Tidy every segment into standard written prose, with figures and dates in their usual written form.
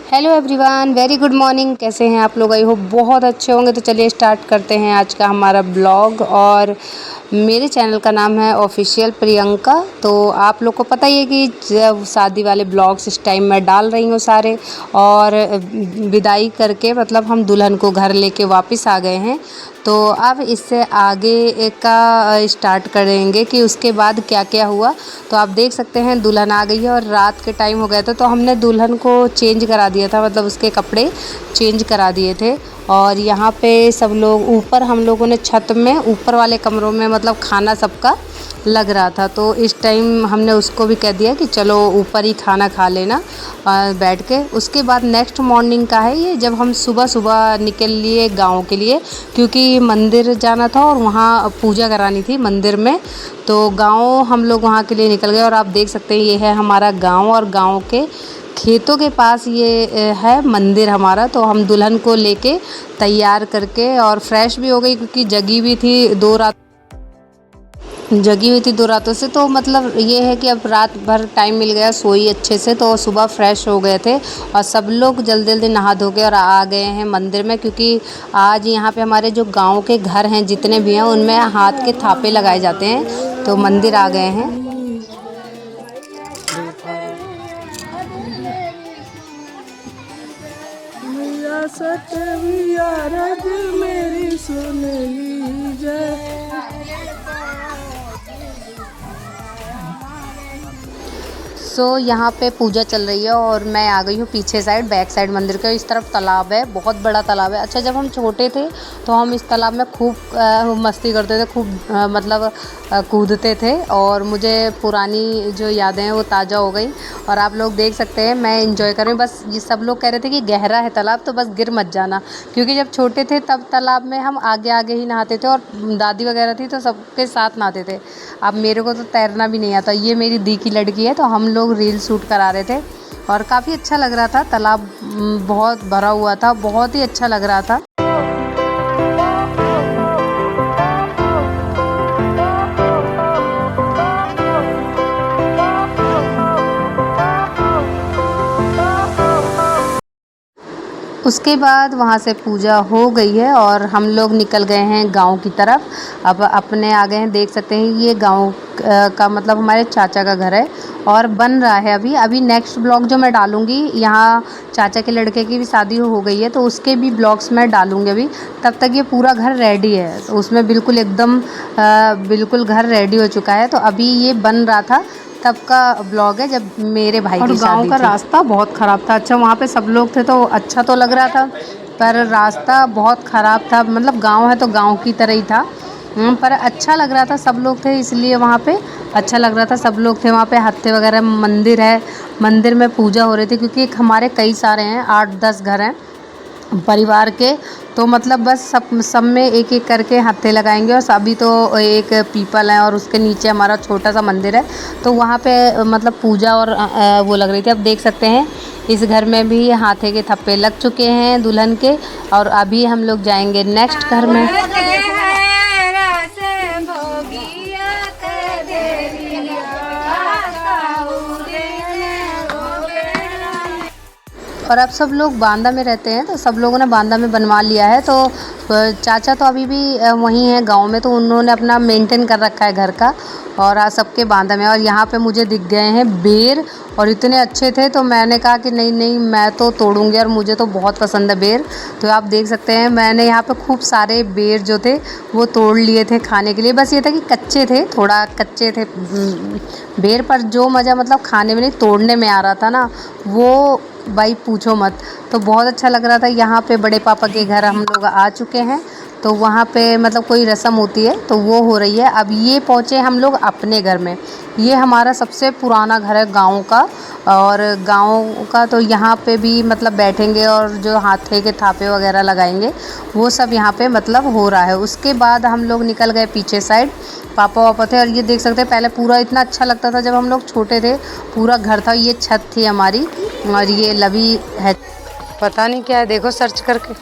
Hello everyone, very good morning. कैसे हैं आप लोग? आई होप बहुत अच्छे होंगे। तो चलिए स्टार्ट करते हैं आज का हमारा ब्लॉग। और मेरे चैनल का नाम है ऑफिशियल प्रियंका। तो आप लोग को पता ही है कि जब शादी वाले ब्लॉग्स इस टाइम मैं डाल रही हूँ सारे। और विदाई करके मतलब हम दुल्हन को घर लेके वापस आ गए हैं। तो अब इससे आगे का स्टार्ट करेंगे कि उसके बाद क्या क्या हुआ। तो आप देख सकते हैं दुल्हन आ गई है और रात के टाइम हो गया था, तो हमने दुल्हन को चेंज करा दिया था, मतलब उसके कपड़े चेंज करा दिए थे। और यहाँ पे सब लोग ऊपर, हम लोगों ने छत में ऊपर वाले कमरों में मतलब खाना सबका लग रहा था। तो इस टाइम हमने उसको भी कह दिया कि चलो ऊपर ही खाना खा लेना बैठ के। उसके बाद नेक्स्ट मॉर्निंग का है ये, जब हम सुबह सुबह निकल लिए गांव के लिए, क्योंकि मंदिर जाना था और वहाँ पूजा करानी थी मंदिर में। तो गांव हम लोग वहाँ के लिए निकल गए। और आप देख सकते हैं ये है हमारा गांव, और गांव के खेतों के पास ये है मंदिर हमारा। तो हम दुल्हन को लेके तैयार करके और फ्रेश भी हो गई, क्योंकि जगी हुई थी 2 रातों से। तो मतलब ये है कि अब रात भर टाइम मिल गया, सोई अच्छे से, तो सुबह फ्रेश हो गए थे। और सब लोग जल्दी जल्दी नहा धो के और आ गए हैं मंदिर में, क्योंकि आज यहाँ पे हमारे जो गांव के घर हैं जितने भी हैं उनमें हाथ के थापे लगाए जाते हैं। तो मंदिर आ गए हैं। सतविया रज मेरी सुन लीजिए। यहाँ पे पूजा चल रही है और मैं आ गई हूँ पीछे साइड, बैक साइड मंदिर के। इस तरफ तालाब है, बहुत बड़ा तालाब है। अच्छा, जब हम छोटे थे तो हम इस तालाब में खूब मस्ती करते थे, खूब मतलब कूदते थे। और मुझे पुरानी जो यादें हैं वो ताज़ा हो गई। और आप लोग देख सकते हैं मैं इंजॉय कर रही हूँ। बस ये सब लोग कह रहे थे कि गहरा है तालाब, तो बस गिर मत जाना, क्योंकि जब छोटे थे तब तालाब में हम आगे आगे ही नहाते थे, और दादी वगैरह थी तो सबके साथ नहाते थे। अब मेरे को तो तैरना भी नहीं आता। ये मेरी दी की लड़की है, तो हम लोग रील शूट करा रहे थे और काफ़ी अच्छा लग रहा था। तालाब बहुत भरा हुआ था, बहुत ही अच्छा लग रहा था। उसके बाद वहाँ से पूजा हो गई है और हम लोग निकल गए हैं गांव की तरफ। अब अपने आ गए हैं, देख सकते हैं ये गांव का मतलब हमारे चाचा का घर है और बन रहा है अभी नेक्स्ट ब्लॉग जो मैं डालूँगी, यहाँ चाचा के लड़के की भी शादी हो गई है, तो उसके भी ब्लॉग्स मैं डालूँगी अभी। तब तक ये पूरा घर रेडी है, तो उसमें बिल्कुल एकदम बिल्कुल घर रेडी हो चुका है। तो अभी ये बन रहा था, तब का ब्लॉग है जब मेरे भाई की शादी थी। और गाँव का रास्ता बहुत ख़राब था। अच्छा, वहाँ पे सब लोग थे तो अच्छा तो लग रहा था, पर रास्ता बहुत ख़राब था। मतलब गांव है तो गांव की तरह ही था, पर अच्छा लग रहा था। सब लोग थे इसलिए वहाँ पे अच्छा लग रहा था। सब लोग थे वहाँ पे, हत्थे वगैरह, मंदिर है, मंदिर में पूजा हो रही थी, क्योंकि एक हमारे कई सारे हैं, 8-10 घर हैं परिवार के। तो मतलब बस सब में एक एक करके हत्थे लगाएंगे। और अभी तो एक पीपल है और उसके नीचे हमारा छोटा सा मंदिर है, तो वहाँ पे मतलब पूजा और वो लग रही थी। अब देख सकते हैं इस घर में भी हाथे के थप्पे लग चुके हैं दुल्हन के। और अभी हम लोग जाएंगे नेक्स्ट घर में। और अब सब लोग बांदा में रहते हैं, तो सब लोगों ने बांदा में बनवा लिया है। तो चाचा तो अभी भी वहीं हैं गांव में, तो उन्होंने अपना मेंटेन कर रखा है घर का। और सबके बांदा में। और यहाँ पे मुझे दिख गए हैं बेर, और इतने अच्छे थे, तो मैंने कहा कि नहीं नहीं मैं तो तोड़ूंगी, और मुझे तो बहुत पसंद है बेर। तो आप देख सकते हैं मैंने यहाँ पे खूब सारे बेर जो थे वो तोड़ लिए थे खाने के लिए। बस ये था कि कच्चे थे, थोड़ा कच्चे थे बेर, पर जो मज़ा मतलब खाने में नहीं तोड़ने में आ रहा था ना, वो भाई पूछो मत। तो बहुत अच्छा लग रहा था। यहाँ पे बड़े पापा के घर हम लोग आ चुके हैं, तो वहाँ पे मतलब कोई रस्म होती है तो वो हो रही है। अब ये पहुँचे हम लोग अपने घर में। ये हमारा सबसे पुराना घर है गांव का, और गांव का तो यहाँ पे भी मतलब बैठेंगे और जो हाथे के थापे वगैरह लगाएंगे वो सब यहाँ पे मतलब हो रहा है। उसके बाद हम लोग निकल गए पीछे साइड, पापा वापा थे। और ये देख सकते हैं पहले पूरा इतना अच्छा लगता था जब हम लोग छोटे थे, पूरा घर था। ये छत थी हमारी, और ये लवी है, पता नहीं क्या है, देखो सर्च करके।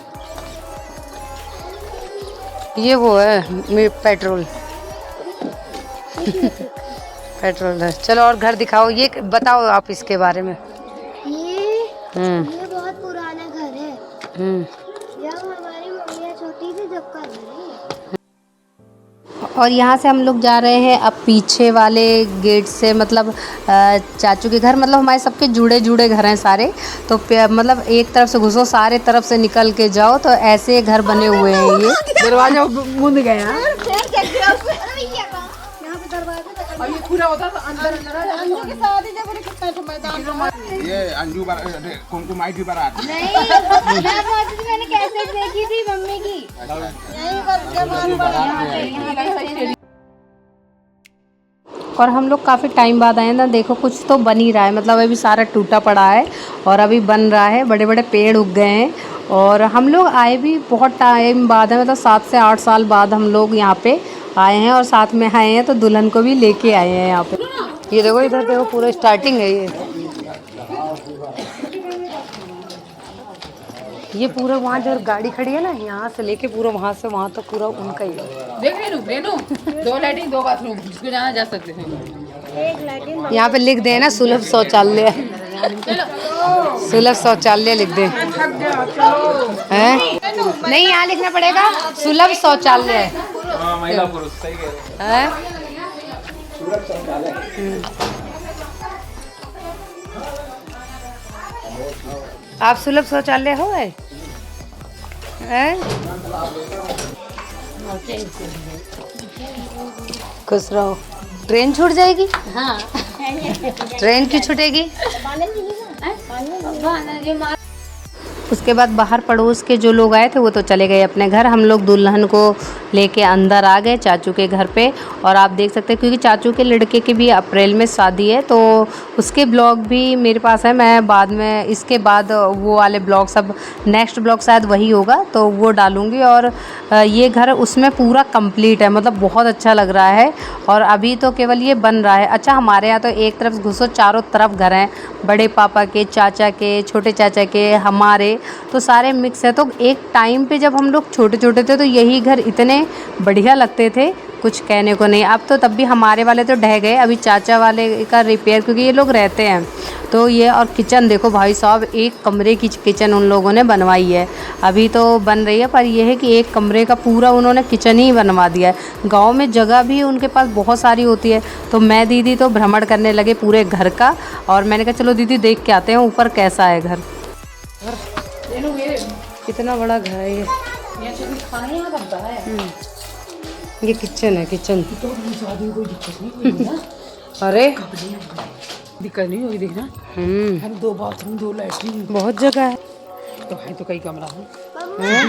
ये वो है पेट्रोल पेट्रोल है। चलो और घर दिखाओ, ये बताओ आप इसके बारे में। ये बहुत बहुत पुराना घर है। जब हमारी मम्मी छोटी थी जब का घर है। और यहाँ से हम लोग जा रहे हैं अब पीछे वाले गेट से, मतलब चाचू के घर, मतलब हमारे सबके जुड़े जुड़े घर हैं सारे। तो मतलब एक तरफ से घुसो, सारे तरफ से निकल के जाओ, तो ऐसे घर बने हुए हैं ये। दरवाजा मुंद गया। और ये पूरा होता तो अंदर अंजू के साथ ही जब कितना तो मैदान ये अंजू कुमकुमाई की बारात। नहीं मैं पहुंची थी, मैंने कैसे देखी थी मम्मी की। यही करके और हम लोग काफ़ी टाइम बाद आए ना, देखो कुछ तो बन ही रहा है, मतलब अभी सारा टूटा पड़ा है और अभी बन रहा है, बड़े बड़े पेड़ उग गए हैं। और हम लोग आए भी बहुत टाइम बाद है, मतलब 7 से 8 साल बाद हम लोग यहाँ पे आए हैं और साथ में आए हैं, तो दुल्हन को भी लेके आए हैं यहाँ पे। ये देखो, इधर देखो, पूरा स्टार्टिंग है ये पूरा वहाँ जो गाड़ी खड़ी है ना, यहाँ से लेके पूरा वहाँ से वहाँ तक पूरा उनका ही है। देख रेनू 2 लैट्रिन 2 बाथरूम, जिसको जाना जा सकते हैं। यहाँ पे लिख दे ना सुलभ शौचालय, सुलभ शौचालय लिख दे हैं। नहीं, यहाँ लिखना पड़ेगा सुलभ शौचालय। महिला पुरुष सही कह रहे हैं। आप सुलभ शौचालय हो गए हैं? खुश रहो। ट्रेन छूट जाएगी? हाँ। ट्रेन क्यों छूटेगी? उसके बाद बाहर पड़ोस के जो लोग आए थे वो तो चले गए अपने घर। हम लोग दुल्हन को लेके अंदर आ गए चाचू के घर पे। और आप देख सकते हैं क्योंकि चाचू के लड़के की भी अप्रैल में शादी है, तो उसके ब्लॉग भी मेरे पास है। मैं बाद में इसके बाद वो वाले ब्लॉग, सब नेक्स्ट ब्लॉग शायद वही होगा, तो वो डालूँगी। और ये घर उसमें पूरा कंप्लीट है, मतलब बहुत अच्छा लग रहा है। और अभी तो केवल ये बन रहा है। अच्छा, हमारे यहाँ तो एक तरफ घुसो, चारों तरफ घर हैं, बड़े पापा के, चाचा के, छोटे चाचा के, हमारे, तो सारे मिक्स है। तो एक टाइम पे जब हम लोग छोटे छोटे थे तो यही घर इतने बढ़िया लगते थे, कुछ कहने को नहीं। अब तो तब भी हमारे वाले तो ढह गए, अभी चाचा वाले का रिपेयर, क्योंकि ये लोग रहते हैं तो ये। और किचन देखो भाई साहब, एक कमरे की किचन उन लोगों ने बनवाई है, अभी तो बन रही है, पर यह है कि एक कमरे का पूरा उन्होंने किचन ही बनवा दिया है। गांव में जगह भी उनके पास बहुत सारी होती है, तो मैं दीदी तो भ्रमण करने लगे पूरे घर का। और मैंने कहा चलो दीदी देख के आते हैं ऊपर कैसा है घर। कितना बड़ा घर है ये। ये किचन है, किचन। अरे दिक्कत नहीं होगी, देखना 2 बाथरूम 2 लैट्रिन, बहुत जगह है। तो है तो कई कमरा है,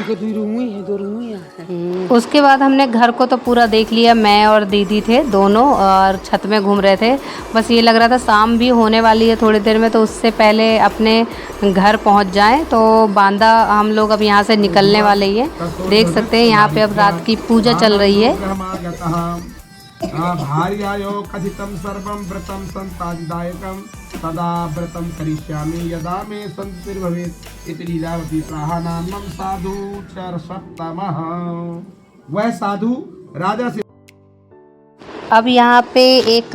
2 रूम ही है, 2 रूम ही है। उसके बाद हमने घर को तो पूरा देख लिया, मैं और दीदी थे दोनों, और छत में घूम रहे थे। बस ये लग रहा था शाम भी होने वाली है थोड़ी देर में, तो उससे पहले अपने घर पहुंच जाएं। तो बांदा हम लोग अब यहाँ से निकलने वाले ही हैं। देख सकते हैं यहाँ पे अब रात की पूजा चल रही है। भार्यायो कथितं सर्वं व्रतं संतादिदायकं तदा व्रतं करिष्यामि यदा मे संतिर्भवेत् इति लीलावती प्राहानां मम साधु चरसप्तमः। वह साधु राजा से अब यहाँ पे एक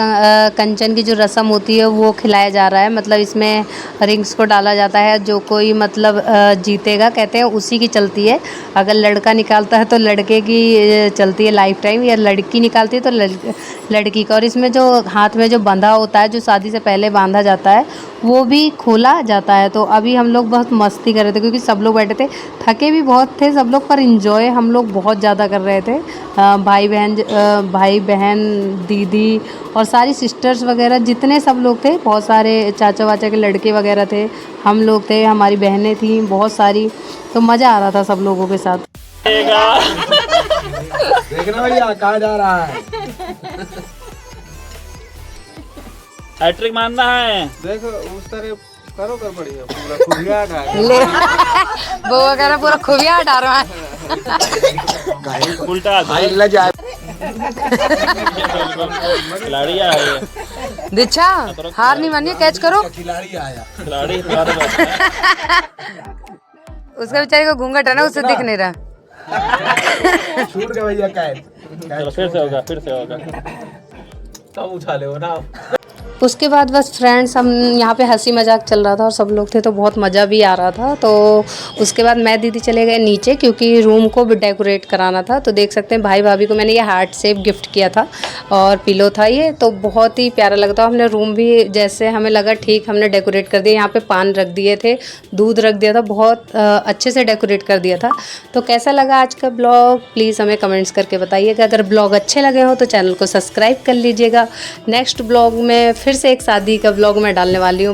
कंचन की जो रस्म होती है वो खिलाया जा रहा है, मतलब इसमें रिंग्स को डाला जाता है। जो कोई मतलब जीतेगा, कहते हैं उसी की चलती है। अगर लड़का निकालता है तो लड़के की चलती है लाइफ टाइम, या लड़की निकालती है तो लड़की का। और इसमें जो हाथ में जो बंधा होता है, जो शादी से पहले बांधा जाता है, वो भी खोला जाता है। तो अभी हम लोग बहुत मस्ती कर रहे थे क्योंकि सब लोग बैठे थे, थके भी बहुत थे सब लोग, पर इंजॉय हम लोग बहुत ज़्यादा कर रहे थे। भाई बहन दीदी और सारी सिस्टर्स वगैरह जितने सब लोग थे, बहुत सारे चाचा वाचा के लड़के वगैरह थे, हम लोग थे, हमारी बहनें थी बहुत सारी। तो मज़ा आ रहा था सब लोगों के साथ। देखना भैया कहाँ जा रहा है। हैट्रिक मारना है। देखो उस तरह करो कर बढ़िया, पूरा खुबिया ले वो वगैरह पूरा खुबिया हटा रहा है। उल्टा खिलाड़ी आया है। दिच्छा हार नहीं मानिए, कैच करो। खिलाड़ी आया, खिलाड़ी उसका बेचारे को घूंघट है ना, उससे दिख नहीं रहा। छूट गया भैया कैच। चलो फिर से होगा, फिर से होगा। सब उछाले हो ना। उसके बाद बस फ्रेंड्स हम यहाँ पे हंसी मजाक चल रहा था और सब लोग थे तो बहुत मज़ा भी आ रहा था। तो उसके बाद मैं दीदी चले गए नीचे क्योंकि रूम को भी डेकोरेट कराना था। तो देख सकते हैं भाई भाभी को मैंने ये हार्ट शेप गिफ्ट किया था और पिलो था ये, तो बहुत ही प्यारा लगता। हमने रूम भी जैसे हमें लगा ठीक हमने डेकोरेट कर दिया। यहाँ पे पान रख दिए थे, दूध रख दिया था, बहुत अच्छे से डेकोरेट कर दिया था। तो कैसा लगा आज का ब्लॉग प्लीज़ हमें कमेंट्स करके बताइएगा। अगर ब्लॉग अच्छे लगे हो तो चैनल को सब्सक्राइब कर लीजिएगा। नेक्स्ट ब्लॉग में फिर से एक शादी का ब्लॉग मैं डालने वाली हूँ।